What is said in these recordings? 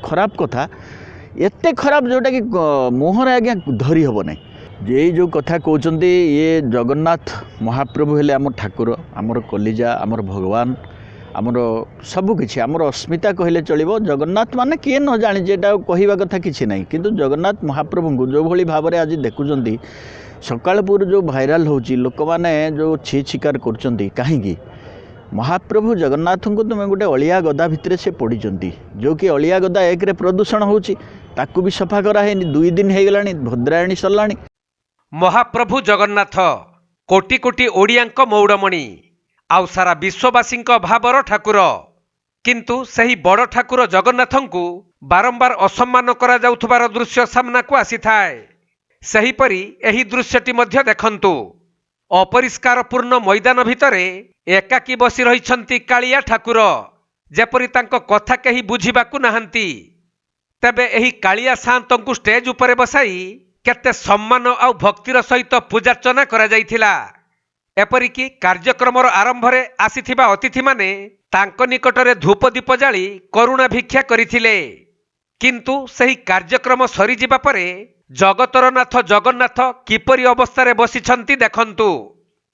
खराब कथा एते खराब जोटा कि मुहर आज्ञा धरी हम ना ये जो कथा कहते ये जगन्नाथ महाप्रभु हेले आम ठाकुर आमर कलिजा आमर भगवान आमर सबकि आमर अस्मिता कहले चलो। जगन्नाथ माने किए न जानी जेटा कहवा कथा किसी ना किंतु जगन्नाथ महाप्रभु को जो भाई भाव आज देखुं सकालपुर जो भाइराल होची लोक मैंने जो छी छिकार कहीं महाप्रभु जगन्नाथ को तुम गोटे अलिया गदा भितर से पड़ी जो कि अलिया गदा एक रे प्रदूषण होची ताकू भी सफा कराहे 2 दिन हो गलानी भद्रायणी सरलाणी। महाप्रभु जगन्नाथ कोटि कोटि ओडियांक मौड़मणि आउ सारा विश्ववासी भावर ठाकुर किंतु सही बड़ ठाकुर जगन्नाथंकु बारंबार असम्मान करा जाउथबार दृश्य सामना को आसी थाए। सेहीपरि एही दृश्यटी मध्य देखंतु अपरिष्कार पूर्ण मैदान भितरे एकाकी बसी रहिछंती कालिया ठाकुर जेपरि तांको कथा केही बुझिबाकू नाहंती। तेबे एही कालिया शांतंकु स्टेज उपरे बसाई केते सम्मान आउ भक्तिर सहित पूजार्चना करा जाइथिला। एपरिकी कार्यक्रमर आरंभरे आसीथिबा अतिथि माने तांको निकटरे धूप दीप जाली करुणा भिक्षा करिथिले किंतु सही कार्यक्रम सरी जिबा परे जगतर नाथ जगन्नाथ किपरि अवस्थारे बसिछंती देखंतु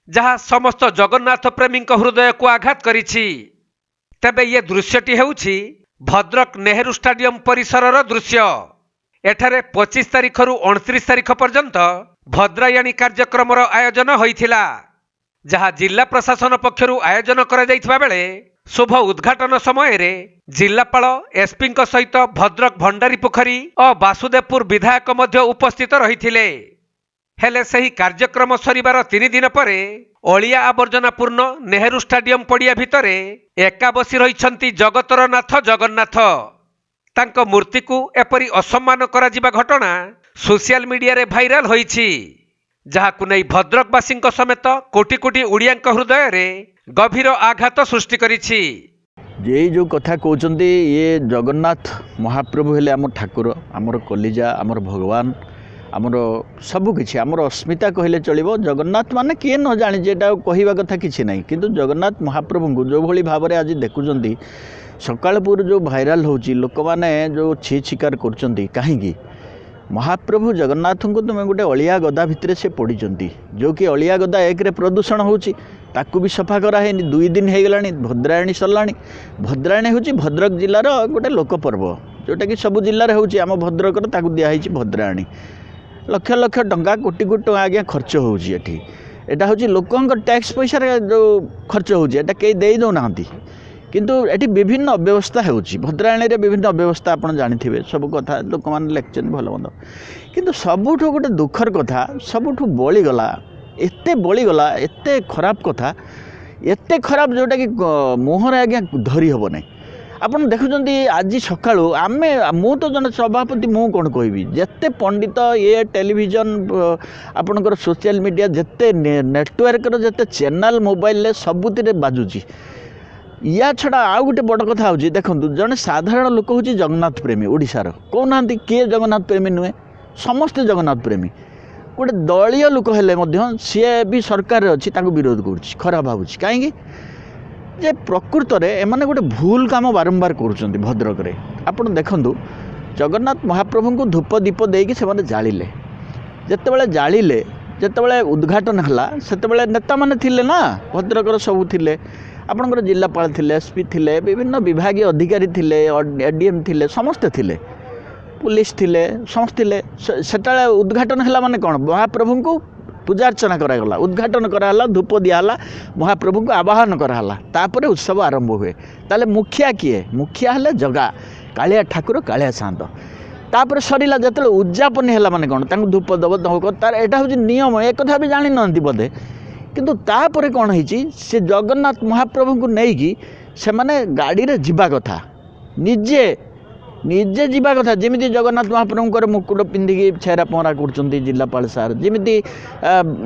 जहा समस्त जगन्नाथ प्रेमी हृदय को आघात करिछि। तेबे ये दृश्यटी हेउछि भद्रक नेहरू स्टाडियम परिसरर दृश्य। एठारे 25 तारिख रु 29 तारिख पर्यंत भद्रायणी कार्यक्रमर आयोजन होइथिला जहा जिला प्रशासन पक्षरु आयोजन करा जाइथिबा बेले शुभ उद्घाटन समय रे जिलापाल एसपी सहित भद्रक भंडारी पोखरी और वासुदेवपुर विधायक मध्य उपस्थित रहिथिले। हेले सही कार्यक्रम सरिबार 3 दिन परे अलिया आवर्जना पूर्ण नेहरू स्टाडियम पड़िया भितरे एका बसी रहिछंती जगतर नाथ जगन्नाथ। तांको मूर्ति को एपरी असम्मान करा जिबा घटना सोशल मीडिया रे भाइराल होइछि जहाकु नै भद्रकवासी समेत कोटि कोटि ओडियांक हृदय रे गभीर आघात सृष्टि करिछि। ये जो कथा कहते ये जगन्नाथ महाप्रभु हेले आम ठाकुर आमर कलिजा आमर भगवान आमर सबकि आमर अस्मिता कहले चलो। जगन्नाथ माने किए न जानी जेटा कहवा कथा किसी ना किंतु जगन्नाथ महाप्रभु को जो भाई भाव आज देखुं सकालपुर जो भाइराल होची लोक मैंने जो छी छिकार कहीं महाप्रभु जगन्नाथ को तुम गोटे अलिया गदा भितर से पड़ी जो कि अलिया गदा एक रे प्रदूषण होची ताकू भी सफा कराहे 2 दिन हो गलानी भद्रायणी सरलाणी। भद्रायणी हूँ भद्रक जिलार गोटे लोक पर्व जोटा कि सब जिले में होची आम भद्रकर ताकू दिखाई भद्रायणी लक्ष लक्ष टंका कोटि कोटि टंका आज्ञा खर्च होची एठी एटा होची लोकंक टैक्स पैसा जो खर्च होची एटा कई देई दो नांती किंतु एठी विभिन्न अव्यवस्था होची भद्रायणी रे विभिन्न अव्यवस्था आपण जानिथिबे सब कथा लोक मान लेक्चर भल मंद किंतु सबुठु गोटे दुखर कथा सबुठु बळीगला एते खराब कथा एते खराब जोटा कि मुहर आज्ञा धरी हम ना। आपन देखुं आज सका आमे मु तो जन सभापति मु कौन कहबी जेते पंडित ये टेलीविजन आपणकर सोशल मीडिया जेते नेटवर्क जेते चैनल मोबाइल सबुति बाजुची या छड़ा आउ गोटे बड़ कथा हूँ देखो जड़े साधारण लोक हूँ जगन्नाथ प्रेमी ओडिशार कहना किए जगन्नाथ प्रेमी नुहे समस्ते जगन्नाथ प्रेमी गोटे दलीय लोक हेले सी भी सरकार अच्छी विरोध कर खराब भावुँ कहीं जे प्रकृत में एमाने गोटे भूल काम बारंबार कर भद्रक रे। आपड़ देखु जगन्नाथ महाप्रभु को धूप दीप देकी से जालिले जितेबाला जालिले जितेबाला उद्घाटन है से नेता मैंने थिले ना भद्रकर सबू थिले आपणकर जिलापाल थिले एसपी थिले विभिन्न विभागीय अधिकारी थिले एडीएम थिले समस्ते थिले पुलिस थिले समस्त थिले सेटा उद्घाटन है माने कौन महाप्रभु को पूजा अर्चना करागला उद्घाटन कराला धूप दिहला महाप्रभु को आवाहन कराला तापर उत्सव आरंभ हुए ताले मुखिया किए मुखिया हेले जगा कालिया ठाकुर कालिया शांत तापर सरिला जतले उद्यापन है माने कौन तांको धूप दब दब तार एटा हूँ नियम एक कथा भी जानी नंती बोधे किंतु तापर कौन होइछि से जगन्नाथ महाप्रभु को नहीं से माने गाड़ी रे जीवा कथा निजे निजे जीवा कथा जमी जगन्नाथ महाप्रभुଙ୍କର मुकुट पिंधिकी छेरा पहरा कर जिलापाल सार जमी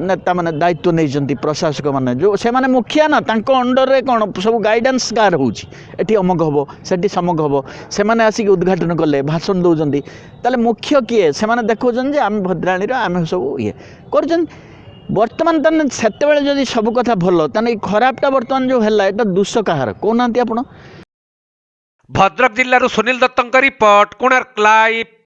नेता मैंने दायित्व नहीं प्रशासक मैंने जो से माने मुखिया ना तांको अंडर रे कौन सब गाइडेंस कार होती अमक हम से समक हम से मैंने आसिक उद्घाटन कले भाषण दौरान ताले मुख्य किए से देखा आम भद्राणी आम सब ये कर बर्तमान ताने सेतेबेले जदि सब कथा भल ताने खराबटा बर्तमान जो है दोष कहार कहना आपण ଭଦ୍ରକ ଜିଲ୍ଲାରୁ ସୁନୀଲ ଦତ୍ତଙ୍କ ରିପୋର୍ଟ, କୋଣାର୍କ ଲାଇଭ୍।